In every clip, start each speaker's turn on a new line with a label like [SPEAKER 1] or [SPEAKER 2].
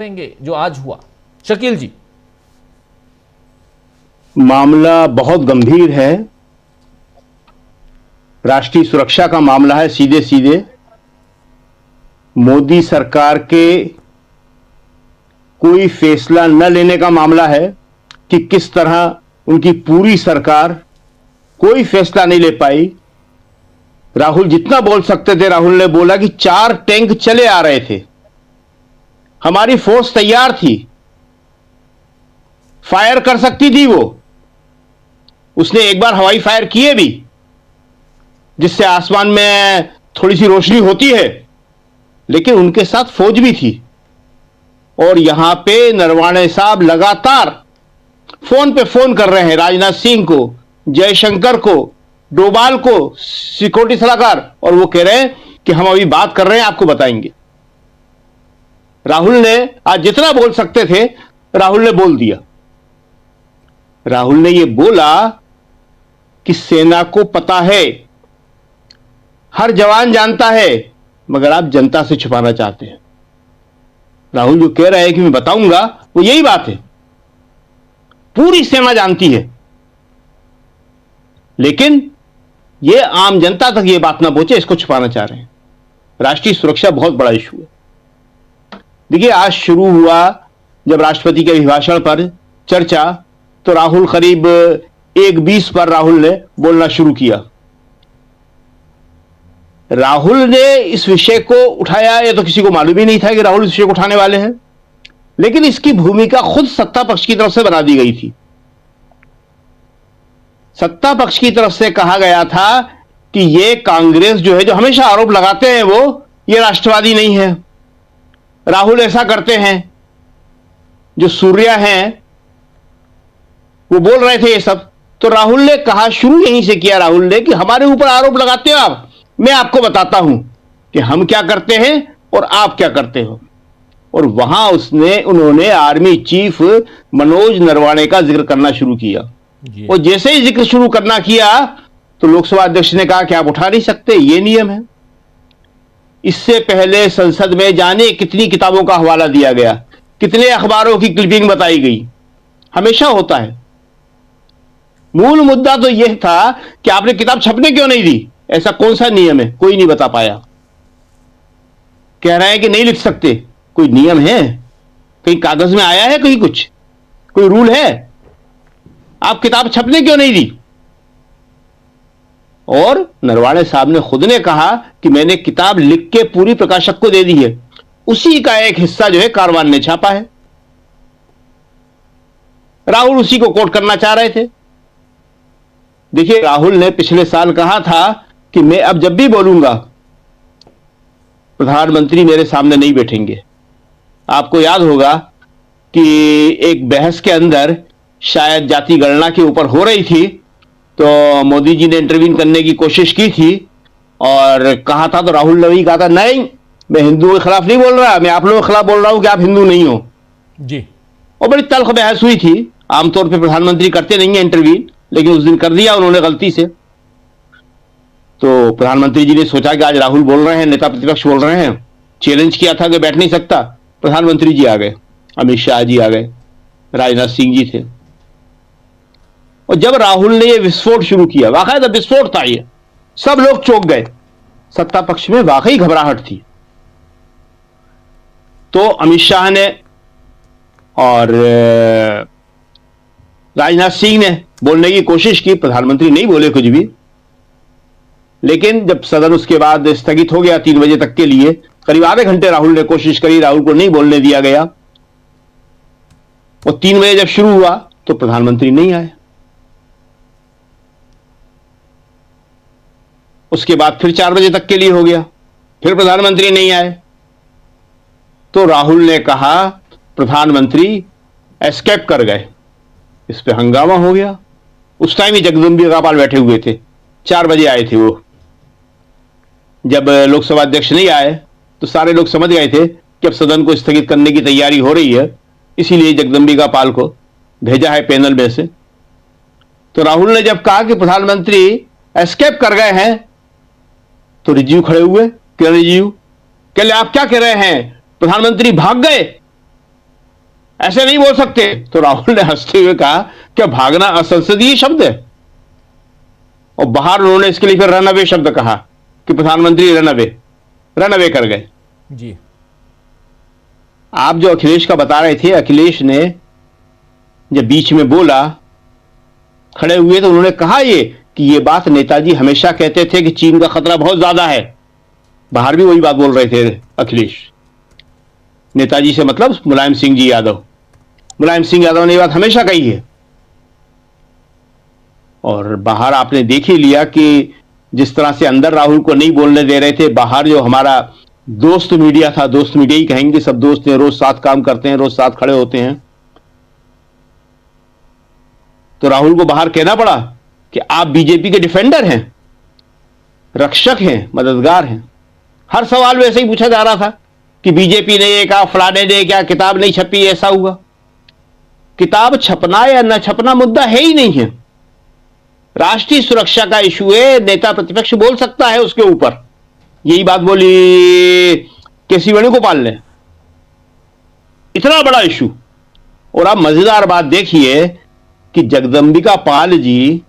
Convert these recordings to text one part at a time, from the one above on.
[SPEAKER 1] करेंगे जो आज हुआ। शकील जी,
[SPEAKER 2] मामला बहुत गंभीर है, राष्ट्रीय सुरक्षा का मामला है। सीधे सीधे मोदी सरकार के कोई फैसला न लेने का मामला है कि किस तरह उनकी पूरी सरकार कोई फैसला नहीं ले पाई। राहुल जितना बोल सकते थे, राहुल ने बोला कि 4 टैंक चले आ रहे थे, हमारी फोर्स तैयार थी, फायर कर सकती थी। उसने एक बार हवाई फायर किए भी, जिससे आसमान में थोड़ी सी रोशनी होती है, लेकिन उनके साथ फौज भी थी। और यहां पे नरवणे साहब लगातार फोन पे फोन कर रहे हैं राजनाथ सिंह को, जयशंकर को, डोभाल को, सिक्योरिटी सलाहकार, और वो कह रहे हैं कि हम अभी बात कर रहे हैं, आपको बताएंगे। राहुल ने आज जितना बोल सकते थे, राहुल ने बोल दिया। राहुल ने यह बोला कि सेना को पता है, हर जवान जानता है, मगर आप जनता से छुपाना चाहते हैं। राहुल जो कह रहे हैं कि मैं बताऊंगा, वो यही बात है। पूरी सेना जानती है, लेकिन यह आम जनता तक यह बात ना पहुंचे, इसको छुपाना चाह रहे हैं। राष्ट्रीय सुरक्षा बहुत बड़ा इशू है। देखिए, आज शुरू हुआ जब राष्ट्रपति के अभिभाषण पर चर्चा, तो राहुल करीब 1:20 पर राहुल ने बोलना शुरू किया। राहुल ने इस विषय को उठाया, ये तो किसी को मालूम ही नहीं था कि राहुल इस विषय को उठाने वाले हैं, लेकिन इसकी भूमिका खुद सत्ता पक्ष की तरफ से बना दी गई थी। सत्ता पक्ष की तरफ से कहा गया था कि ये कांग्रेस जो है, जो हमेशा आरोप लगाते हैं वो, ये राष्ट्रवादी नहीं है, राहुल ऐसा करते हैं। जो सूर्या हैं वो बोल रहे थे ये सब, तो राहुल ने कहा, शुरू यहीं से किया राहुल ने, कि हमारे ऊपर आरोप लगाते हो आप, मैं आपको बताता हूं कि हम क्या करते हैं और आप क्या करते हो। और वहां उन्होंने आर्मी चीफ मनोज नरवणे का जिक्र करना शुरू किया। और जैसे ही जिक्र शुरू करना किया, तो लोकसभा अध्यक्ष ने कहा कि आप उठा नहीं सकते, ये नियम है। इससे पहले संसद में जाने कितनी किताबों का हवाला दिया गया, कितने अखबारों की क्लिपिंग बताई गई। हमेशा होता है। मूल मुद्दा तो यह था कि आपने किताब छपने क्यों नहीं दी, ऐसा कौन सा नियम है, कोई नहीं बता पाया। कह रहे हैं कि नहीं लिख सकते, कोई नियम है, कहीं कागज में आया है, कहीं कुछ कोई रूल है? आप किताब छपने क्यों नहीं दी? और नरवणे साहब ने खुद ने कहा कि मैंने किताब लिख के पूरी प्रकाशक को दे दी है, उसी का एक हिस्सा जो है कारवान ने छापा है। राहुल उसी को कोट करना चाह रहे थे। देखिए, राहुल ने पिछले साल कहा था कि मैं अब जब भी बोलूंगा, प्रधानमंत्री मेरे सामने नहीं बैठेंगे। आपको याद होगा कि एक बहस के अंदर, शायद जाति गणना के ऊपर हो रही थी, तो मोदी जी ने इंटरवीन करने की कोशिश की थी और कहा था, तो राहुल ने वही कहा था, नहीं मैं हिंदुओं के खिलाफ नहीं बोल रहा, मैं आप लोगों के खिलाफ बोल रहा हूं कि आप हिंदू नहीं हो
[SPEAKER 1] जी।
[SPEAKER 2] और बड़ी तल्ख बहस हुई थी। आमतौर पर प्रधानमंत्री करते नहीं है इंटरवीन, लेकिन उस दिन कर दिया उन्होंने गलती से। तो प्रधानमंत्री जी ने सोचा कि आज राहुल बोल रहे हैं, नेता प्रतिपक्ष बोल रहे हैं, चैलेंज किया था कि बैठ नहीं सकता। प्रधानमंत्री जी आ गए, अमित शाह जी आ गए, राजनाथ सिंह जी थे। और जब राहुल ने यह विस्फोट शुरू किया, वाकई विस्फोट था ये, सब लोग चौंक गए। सत्ता पक्ष में वाकई घबराहट थी। तो अमित शाह ने और राजनाथ सिंह ने बोलने की कोशिश की, प्रधानमंत्री नहीं बोले कुछ भी। लेकिन जब सदन उसके बाद स्थगित हो गया 3 बजे तक के लिए, करीब आधे घंटे राहुल ने कोशिश करी, राहुल को नहीं बोलने दिया गया। और 3 बजे जब शुरू हुआ तो प्रधानमंत्री नहीं आए। उसके बाद फिर 4 बजे तक के लिए हो गया, फिर प्रधानमंत्री नहीं आए। तो राहुल ने कहा प्रधानमंत्री एस्केप कर गए। इस पे हंगामा हो गया। उस टाइम ही जगदम्बिका पाल बैठे हुए थे, 4 बजे आए थे वो। जब लोकसभा अध्यक्ष नहीं आए तो सारे लोग समझ गए थे कि अब सदन को स्थगित करने की तैयारी हो रही है, इसीलिए जगदम्बिका पाल को भेजा है पैनल में से। तो राहुल ने जब कहा कि प्रधानमंत्री एस्केप कर गए हैं, तो रिजिजू खड़े हुए, किरण रिजिजू, कह ले आप क्या कह रहे हैं, प्रधानमंत्री भाग गए? ऐसे नहीं बोल सकते। तो राहुल ने हंसते हुए कहा क्या भागना असंसदीय शब्द है? और बाहर उन्होंने इसके लिए फिर रन अवे शब्द कहा कि प्रधानमंत्री रन अवे कर गए।
[SPEAKER 1] जी,
[SPEAKER 2] आप जो अखिलेश का बता रहे थे, अखिलेश ने जब बीच में बोला, खड़े हुए, तो उन्होंने कहा कि ये बात नेताजी हमेशा कहते थे कि चीन का खतरा बहुत ज्यादा है। बाहर भी वही बात बोल रहे थे अखिलेश। नेताजी से मतलब मुलायम सिंह जी यादव। मुलायम सिंह यादव ने ये बात हमेशा कही है। और बाहर आपने देख ही लिया कि जिस तरह से अंदर राहुल को नहीं बोलने दे रहे थे, बाहर जो हमारा दोस्त मीडिया था, दोस्त मीडिया ही कहेंगे, सब दोस्त हैं, रोज साथ काम करते हैं, रोज साथ खड़े होते हैं, तो राहुल को बाहर कहना पड़ा कि आप बीजेपी के डिफेंडर हैं, रक्षक हैं, मददगार हैं। हर सवाल वैसे ही पूछा जा रहा था कि बीजेपी ने ये कहा, फलाने ने क्या किताब नहीं छपी, ऐसा हुआ। किताब छपना या न छपना मुद्दा है ही नहीं है। राष्ट्रीय सुरक्षा का इशू है, नेता प्रतिपक्ष बोल सकता है उसके ऊपर। यही बात बोली केसी वेणुगोपाल ने, इतना बड़ा इशू। और आप मजेदार बात देखिए कि जगदंबिका पाल जी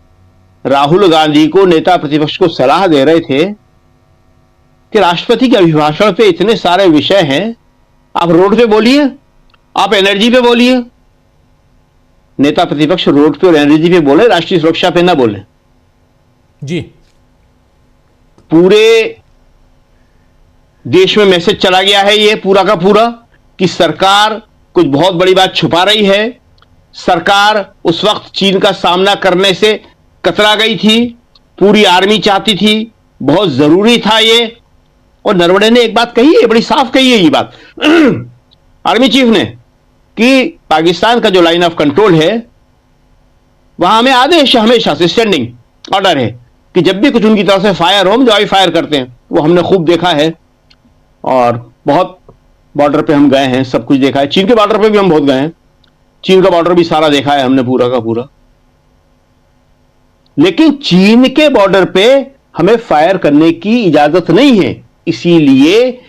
[SPEAKER 2] राहुल गांधी को, नेता प्रतिपक्ष को सलाह दे रहे थे कि राष्ट्रपति के अभिभाषण पे इतने सारे विषय हैं, आप रोड पे बोलिए, आप एनर्जी पे बोलिए। नेता प्रतिपक्ष रोड पे और एनर्जी पे बोले, राष्ट्रीय सुरक्षा पे ना बोले।
[SPEAKER 1] जी,
[SPEAKER 2] पूरे देश में मैसेज चला गया है ये पूरा का पूरा कि सरकार कुछ बहुत बड़ी बात छुपा रही है। सरकार उस वक्त चीन का सामना करने से कतरा गई थी, पूरी आर्मी चाहती थी, बहुत जरूरी था ये। और नरवणे ने एक बात कही है, बड़ी साफ कही है ये बात आर्मी चीफ ने, कि पाकिस्तान का जो लाइन ऑफ कंट्रोल है वहां हमें आदेश हमेशा से स्टैंडिंग ऑर्डर है कि जब भी कुछ उनकी तरफ से फायर हो, हम जो फायर करते हैं, वो हमने खूब देखा है। और बहुत बॉर्डर पे हम गए हैं, सब कुछ देखा है। चीन के बॉर्डर पे भी हम बहुत गए हैं, चीन का बॉर्डर भी सारा देखा है हमने, पूरा का पूरा। लेकिन चीन के बॉर्डर पे हमें फायर करने की इजाजत नहीं है। इसीलिए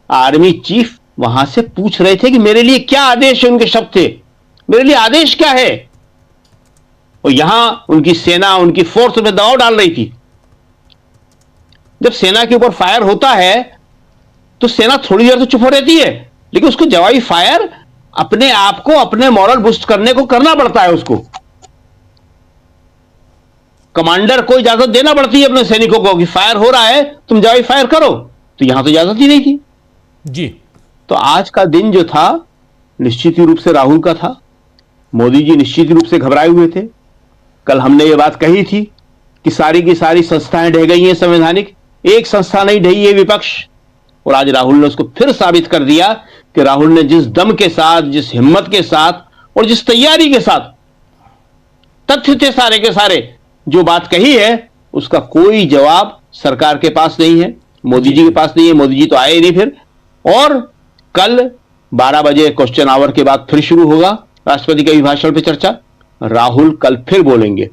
[SPEAKER 2] आर्मी चीफ वहां से पूछ रहे थे कि मेरे लिए क्या आदेश है। उनके शब्द थे, मेरे लिए आदेश क्या है। और यहां उनकी सेना, उनकी फोर्स में दबाव डाल रही थी। जब सेना के ऊपर फायर होता है तो सेना थोड़ी देर तो चुप हो रहती है, लेकिन उसको जवाबी फायर अपने आप को, अपने मॉरल बूस्ट करने को करना पड़ता है। उसको कमांडर को इजाजत देना पड़ती है अपने सैनिकों को कि फायर हो रहा है, तुम जवाबी फायर करो। तो यहां तो इजाजत ही नहीं थी।
[SPEAKER 1] जी,
[SPEAKER 2] तो आज का दिन जो था निश्चित ही रूप से राहुल का था। मोदी जी निश्चित ही रूप से घबराए हुए थे। कल हमने ये बात कही थी कि सारी की सारी संस्थाएं ढह गई हैं संवैधानिक, एक संस्था नहीं ढही है विपक्ष। और आज राहुल ने उसको फिर साबित कर दिया कि राहुल ने जिस दम के साथ, जिस हिम्मत के साथ और जिस तैयारी के साथ, तथ्य थे सारे के सारे, जो बात कही है उसका कोई जवाब सरकार के पास नहीं है, मोदी जी के पास नहीं है। मोदी जी तो आए ही नहीं फिर। और कल 12 बजे क्वेश्चन आवर के बाद फिर शुरू होगा राष्ट्रपति के अभिभाषण पे चर्चा। राहुल कल फिर बोलेंगे।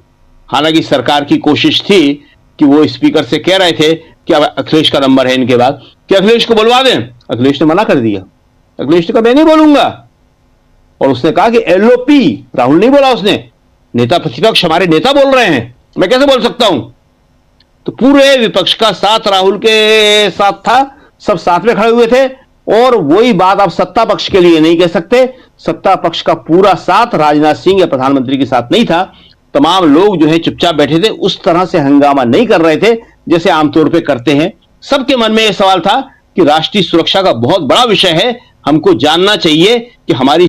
[SPEAKER 2] हालांकि सरकार की कोशिश थी कि वो स्पीकर से कह रहे थे कि अब अखिलेश का नंबर है इनके बाद, कि अखिलेश को बुलवा दें। अखिलेश ने मना कर दिया। अखिलेश ने कहा मैं नहीं बोलूंगा। और उसने कहा कि एलओपी, राहुल नहीं बोला उसने, नेता प्रतिपक्ष हमारे नेता बोल रहे हैं, मैं कैसे बोल सकता हूं। तो पूरे विपक्ष का साथ राहुल के साथ था, सब साथ में खड़े हुए थे। और वही बात आप सत्ता पक्ष के लिए नहीं कह सकते। सत्ता पक्ष का पूरा साथ राजनाथ सिंह या प्रधानमंत्री के साथ नहीं था। तमाम लोग जो है चुपचाप बैठे थे, उस तरह से हंगामा नहीं कर रहे थे जैसे आमतौर पे करते हैं। सबके मन में यह सवाल था कि राष्ट्रीय सुरक्षा का बहुत बड़ा विषय है, हमको जानना चाहिए कि हमारी